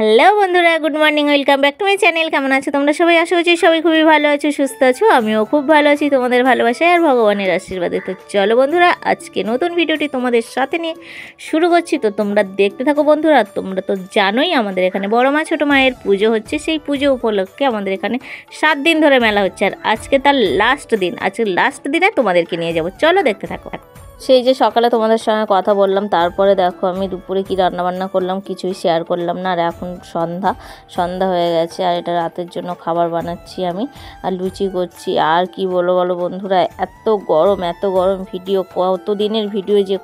Hello বন্ধুরা, good morning, welcome back to my channel. কেমন আছো তোমরা সবাই? আশা করছি সবাই খুবই ভালো আছো, সুস্থ আছো। আমিও খুব ভালো আছি তোমাদের ভালোবাসায় আর ভগবানের আশীর্বাদে। তো চলো বন্ধুরা, আজকে নতুন ভিডিওটি তোমাদের সাথে নিয়ে শুরু করছি। তো তোমরা দেখতে থাকো বন্ধুরা। তোমরা তো জানোই আমাদের এখানে বড় মা ছোটো মায়ের পুজো হচ্ছে। সেই পুজো উপলক্ষে আমাদের এখানে 7 দিন ধরে মেলা হচ্ছে, আর আজকে তার লাস্ট দিন। আজকে লাস্ট দিনে তোমাদেরকে নিয়ে যাবো, চলো দেখতে থাকো। সেই যে সকালে তোমাদের সঙ্গে কথা বললাম, তারপরে দেখো আমি দুপুরে কি রান্নাবান্না করলাম কিছুই শেয়ার করলাম না। আর এখন সন্ধ্যা হয়ে গেছে, আর এটা রাতের জন্য খাবার বানাচ্ছি আমি, আর লুচি করছি। আর কি বলো বন্ধুরা, এত গরম ভিডিও, কত দিনের ভিডিও যে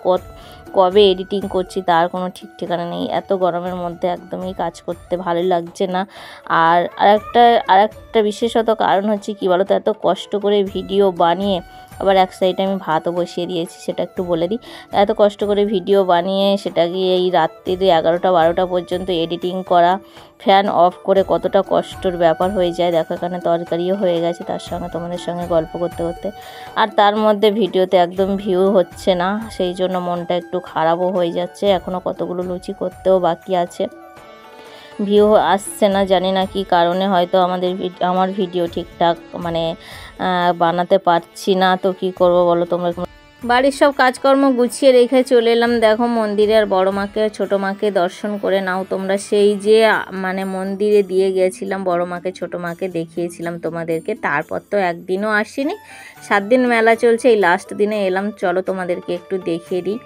কবে এডিটিং করছি তার কোনো ঠিক ঠিকানা নেই। এত গরমের মধ্যে একদমই কাজ করতে ভালো লাগছে না। আর আরেকটা বিশেষত কারণ হচ্ছে কি বলো তো, এত কষ্ট করে ভিডিও বানিয়ে আবার এক সাইডে আমি ভাতও বসিয়ে দিয়েছি, সেটা একটু বলে দিই। এত কষ্ট করে ভিডিও বানিয়ে সেটাকে এই রাত্রিরে 11টা-12টা পর্যন্ত এডিটিং করা, ফ্যান অফ করে কতটা কষ্টর ব্যাপার হয়ে যায়। দেখো এখানে তরকারিও হয়ে গেছে, তার সঙ্গে তোমাদের সঙ্গে গল্প করতে করতে। আর তার মধ্যে ভিডিওতে একদম ভিউ হচ্ছে না, সেই জন্য মনটা একটু খারাপও হয়ে যাচ্ছে। এখনও কতগুলো লুচি করতেও বাকি আছে, ভিউ আসছে না, জানি না কি কারণে। হয়তো আমার ভিডিও ঠিকঠাক বানাতে পারছি না। তো কি করব বলো তোমরা। বাড়ির সব কাজকর্ম গুছিয়ে রেখে চলে এলাম দেখো মন্দিরে। আর বড় মাকে ছোটো মাকে দর্শন করে নাও তোমরা। সেই যে মন্দিরে দিয়ে গিয়েছিলাম, বড় মাকে ছোটো মাকে দেখিয়েছিলাম তোমাদেরকে। তারপর তো একদিনও আসিনি, 7 দিন মেলা চলছে, এই লাস্ট দিনে এলাম। চলো তোমাদেরকে একটু দেখিয়ে দিই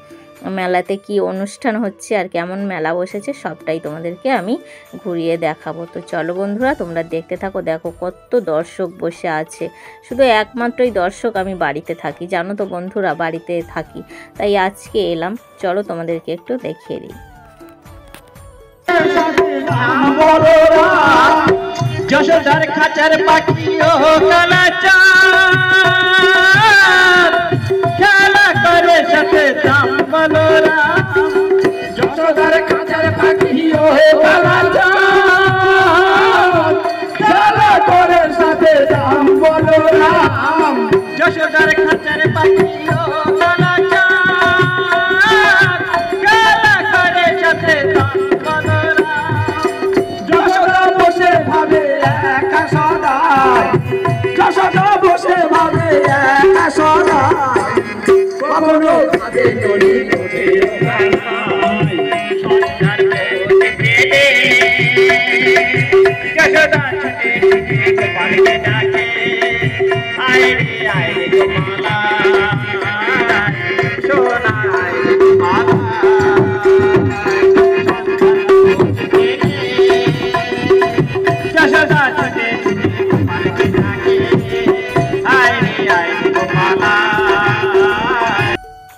মেলাতে কি অনুষ্ঠান হচ্ছে আর কেমন মেলা বসেছে, সবটাই তোমাদেরকে আমি ঘুরিয়ে দেখাবো। তো চলো বন্ধুরা, তোমরা দেখতে থাকো। দেখো কত দর্শক বসে আছে, শুধু একমাত্রই দর্শক আমি বাড়িতে থাকি, জানো তো বন্ধুরা, বাড়িতে থাকি, তাই আজকে এলাম। চলো তোমাদেরকে একটু দেখিয়ে দিই। যশোদার খাঁচার পাখিও খেলা করে সাথে দাম বলোরা, যশোদার খাঁচার পাখিও খেলা করে সাথে দাম বলোরা, যশোদার খাঁচার পাখিও খেলা করে সাথে দাম বলোরা, যশোদা বসে ভাবে একা সদাই, যশোদা বসে ভাবে একা সদাই, কখনো ভাবে ননি বোঝে সন্ধ্যার পথে গেলে যশোদা ছুটে ছুটে গোপালকে ডাকে, আয় রে গোপালা, সোনা আয় রে গোপালা, যশোদা ছুটে ছুটে গোপালকে ডাকে, আয় রে গোপালা।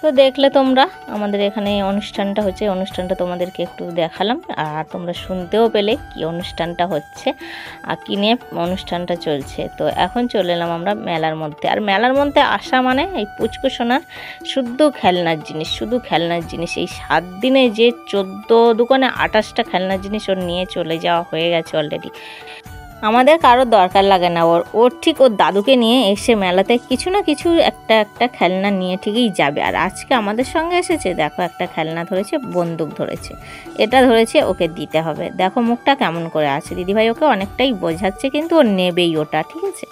তো দেখলে তোমরা আমাদের এখানে অনুষ্ঠানটা হচ্ছে, অনুষ্ঠানটা তোমাদেরকে একটু দেখালাম, আর তোমরা শুনতেও পেলে কি অনুষ্ঠানটা হচ্ছে আর কী নিয়ে অনুষ্ঠানটা চলছে। তো এখন চলে এলাম আমরা মেলার মধ্যে। আর মেলার মধ্যে আসা মানে এই পুচকু সোনার শুধু খেলনার জিনিস। এই 7 দিনে যে 14 দোকানে 28টা খেলনার জিনিস ওর নিয়ে চলে যাওয়া হয়ে গেছে অলরেডি। আমাদের কারোর দরকার লাগে না, ওর ঠিক ওর দাদুকে নিয়ে এসে মেলাতে কিছু না কিছু একটা খেলনা নিয়ে ঠিকই যাবে। আর আজকে আমাদের সঙ্গে এসেছে, দেখো একটা খেলনা ধরেছে, বন্দুক ধরেছে, এটা ধরেছে, ওকে দিতে হবে। দেখো মুখটা কেমন করে আছে, দিদিভাই ওকে অনেকটাই বোঝাচ্ছে, কিন্তু ও নেবেই ওটা, ঠিক আছে।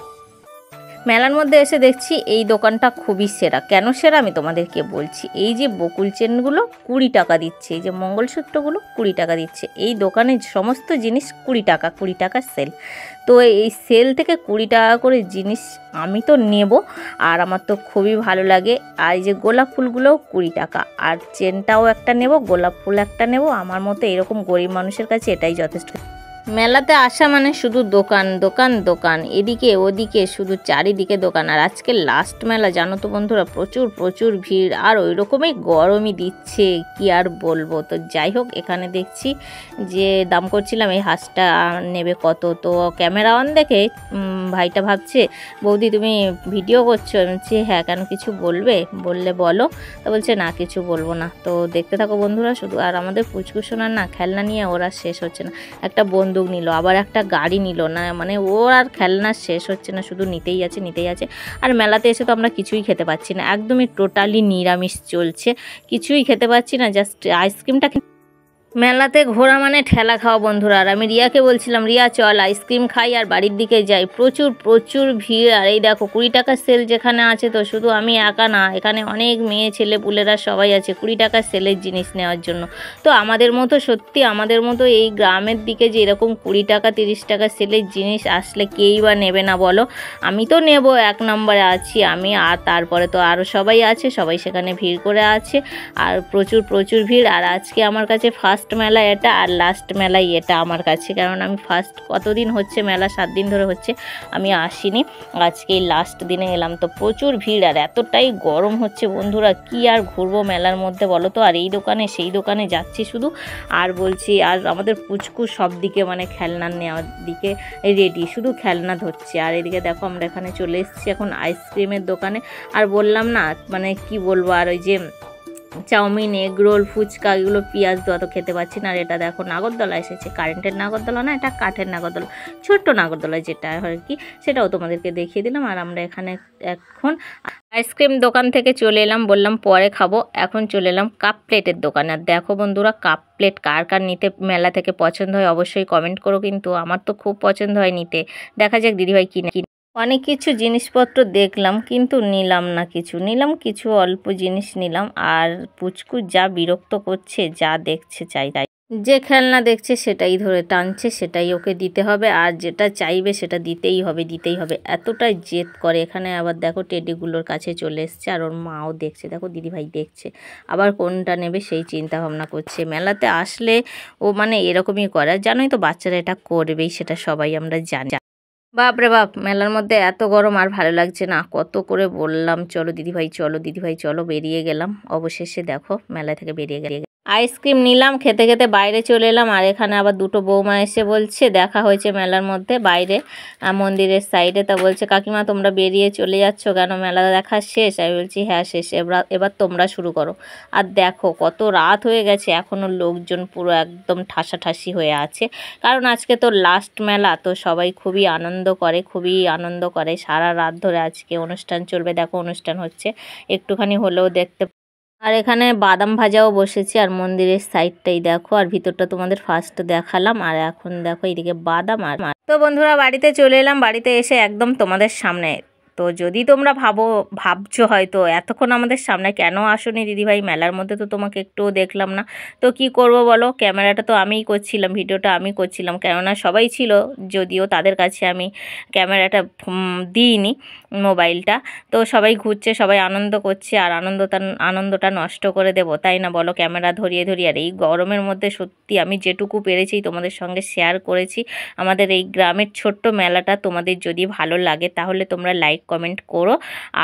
মেলার মধ্যে এসে দেখছি এই দোকানটা খুবই সেরা। কেন সেরা আমি তোমাদেরকে বলছি। এই যে বকুল চেনগুলো 20 টাকা দিচ্ছে, এই যে মঙ্গলসূত্রগুলো 20 টাকা দিচ্ছে। এই দোকানে সমস্ত জিনিস 20 টাকা সেল। তো এই সেল থেকে 20 টাকা করে জিনিস আমি তো নেব, আর আমার তো খুবই ভালো লাগে। আর এই যে গোলাপ ফুলগুলোও 20 টাকা, আর চেনটাও একটা নেব, গোলাপ ফুল একটা নেব। আমার মতো এরকম গরিব মানুষের কাছে এটাই যথেষ্ট। মেলাতে আসা মানে শুধু দোকান, এদিকে ওদিকে শুধু চারিদিকে দোকান। আর আজকে লাস্ট মেলা, জানো তো বন্ধুরা, প্রচুর ভিড়, আর ওই রকমই গরমই দিচ্ছে, কি আর বলবো। তো যাই হোক, এখানে দেখছি যে দাম করছিলাম, এই হাঁসটা নেবে কত। তো ক্যামেরা অন দেখে ভাইটা ভাবছে, বৌদি তুমি ভিডিও করছো? আমি বলছি হ্যাঁ, কেন কিছু বললে বলো। তো বলছে না, কিছু বলবো না। তো দেখতে থাকো বন্ধুরা শুধু। আর আমাদের পুচকু সোনার না খেলনা নিয়ে ওরা শেষ হচ্ছে না। একটা বন্ধু নিল, আবার একটা গাড়ি নিল, না ওর আর খেলনা শেষ হচ্ছে না, শুধু নিতেই আছে। আর মেলাতে এসে তো আমরা কিছুই খেতে পাচ্ছি না, একদমই টোটালি নিরামিষ চলছে, কিছুই খেতে পাচ্ছি না। জাস্ট আইসক্রিমটা মেলাতে ঘোরা মানে ঠেলা খাওয়া বন্ধুরা। আর আমি রিয়াকে বলছিলাম, রিয়া চল আইসক্রিম খাই আর বাড়ির দিকে যাই। প্রচুর প্রচুর ভিড়। আর এই দেখো 20 টাকার সেল যেখানে আছে, তো শুধু আমি একা না, এখানে অনেক মেয়ে ছেলে পুলেরা সবাই আছে 20 টাকার সেলের জিনিস নেওয়ার জন্য। তো আমাদের মতো, সত্যি আমাদের মতো এই গ্রামের দিকে যে এরকম 20 টাকা 30 টাকা সেলের জিনিস আসলে কেই বা নেবে না বলো। আমি তো নেব, 1 নম্বরে আছি আমি, আর তারপরে তো আরও সবাই আছে, সবাই সেখানে ভিড় করে আছে। আর প্রচুর প্রচুর ভিড়। আর আজকে আমার কাছে ফার্স্ট মেলা এটা আর লাস্ট মেলাই এটা আমার কাছে, কারণ আমি ফার্স্ট কতদিন হচ্ছে মেলা, 7 দিন ধরে হচ্ছে, আমি আসিনি, আজকে লাস্ট দিনে এলাম। তো প্রচুর ভিড় আর এতটাই গরম হচ্ছে বন্ধুরা, কি আর ঘুরবো মেলার মধ্যে বলো তো। আর এই দোকানে সেই দোকানে যাচ্ছি শুধু, আর বলছি, আর আমাদের পুচকু সব দিকে মানে খেলনা নেওয়ার দিকে রেডি, শুধু খেলনা ধরছে। আর এদিকে দেখো আমরা এখানে চলে এসেছি এখন আইসক্রিমের দোকানে। আর বললাম না, মানে কি বলবো, আর ওই যে চাউমিন, এগ রোল, ফুচকা, এগুলো পেঁয়াজ দেওয়া তো খেতে পাচ্ছি না। আর এটা দেখো নাগরদোলা এসেছে, কারেন্টের নাগরদোলা না, এটা কাঠের নাগরদোলা, ছোট্ট নাগরদোলা যেটা হয় কি, সেটাও তোমাদেরকে দেখিয়ে দিলাম। আর আমরা এখানে এখন আইসক্রিম দোকান থেকে চলে এলাম, বললাম পরে খাবো, এখন চলে এলাম কাপ প্লেটের দোকানে। আর দেখো বন্ধুরা, কাপ প্লেট কার কার নিতে মেলা থেকে পছন্দ হয় অবশ্যই কমেন্ট করো, কিন্তু আমার তো খুব পছন্দ হয় নিতে। দেখা যাক দিদিভাই কিনে। অনেক কিছু জিনিসপত্র দেখলাম কিন্তু নিলাম না, কিছু নিলাম, কিছু অল্প জিনিস নিলাম। আর পুচকু যা বিরক্ত করছে, যা দেখছে চাই, যে খেলনা দেখছে সেটাই ধরে টানছে, সেটাই ওকে দিতে হবে, আর যেটা চাইবে সেটা দিতেই হবে, দিতেই হবে, এতটাই জেদ করে। এখানে আবার দেখো টেডিগুলোর কাছে চলে এসছে, আর ওর মাও দেখছে, দেখো দিদিভাই দেখছে, আবার কোনটা নেবে সেই চিন্তা ভাবনা করছে। মেলাতে আসলে ও মানে এরকমই করে, আর জানোই তো বাচ্চারা এটা করবেই, সেটা সবাই আমরা জানি। বাপরে বাপ, মেলার মধ্যে এত গরম, আর ভালো লাগছে না। কত করে বললাম চলো দিদিভাই চলো, দিদিভাই চলো, বেরিয়ে গেলাম। অবশেষে দেখো মেলা থেকে বেরিয়ে গেল। আইসক্রিম নিলাম, খেতে খেতে বাইরে চলে এলাম। আর এখানে আবার দুটো বৌমা এসে বলছে, দেখা হয়েছে মেলার মধ্যে বাইরে মন্দিরের সাইডে, তা বলছে কাকিমা তোমরা বেরিয়ে চলে যাচ্ছ কেন, মেলা দেখা শেষ? আমি বলছি হ্যাঁ শেষ, এবার তোমরা শুরু করো। আর দেখো কত রাত হয়ে গেছে, এখনও লোকজন পুরো একদম ঠাসাঠাসি হয়ে আছে, কারণ আজকে তো লাস্ট মেলা, তো সবাই খুবই আনন্দ করে, খুবই আনন্দ করে। সারা রাত ধরে আজকে অনুষ্ঠান চলবে, দেখো অনুষ্ঠান হচ্ছে, একটুখানি হলেও দেখতে। আর এখানে বাদাম ভাজাও বসেছে, আর মন্দিরের সাইডটাই দেখো, আর ভিতরটা তোমাদের ফার্স্ট দেখালাম। আর এখন দেখো এইদিকে বাদাম। আর তো বন্ধুরা বাড়িতে চলে এলাম, বাড়িতে এসে একদম তোমাদের সামনে। তো যদি তোমরা ভাবছো হয়তো এতক্ষণ আমাদের সামনে কেন আসোনি দিদিভাই, মেলার মধ্যে তো তোমাকে একটুও দেখলাম না। তো কি করব বলো, ক্যামেরাটা তো আমিই করছিলাম, ভিডিওটা আমি করছিলাম, কেননা সবাই ছিল, যদিও তাদের কাছে আমি ক্যামেরাটা দিইনি, মোবাইলটা। তো সবাই ঘুরছে, সবাই আনন্দ করছে, আর আনন্দটা নষ্ট করে দেবো তাই না বলো, ক্যামেরা ধরিয়ে ধরিয়ে। আর এই গরমের মধ্যে সত্যি আমি যেটুকু পেরেছি তোমাদের সঙ্গে শেয়ার করেছি। আমাদের এই গ্রামের ছোট্ট মেলাটা তোমাদের যদি ভালো লাগে তাহলে তোমরা লাইক কমেন্ট করো।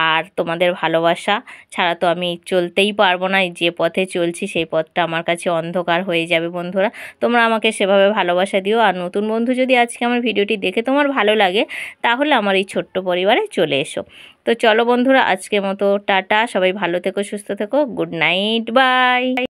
আর তোমাদের ভালোবাসা ছাড়া তো আমি চলতেই পারবো না, যে পথে চলছি সেই পথটা আমার কাছে অন্ধকার হয়ে যাবে বন্ধুরা। তোমরা আমাকে সেভাবে ভালোবাসা দিও। আর নতুন বন্ধু যদি আজকে আমার ভিডিওটি দেখে তোমার ভালো লাগে, তাহলে আমার এই ছোট্ট পরিবারে চলে এসো। তো চলো বন্ধুরা, আজকের মতো টাটা, সবাই ভালো থেকো, সুস্থ থেকো, গুড নাইট, বাই।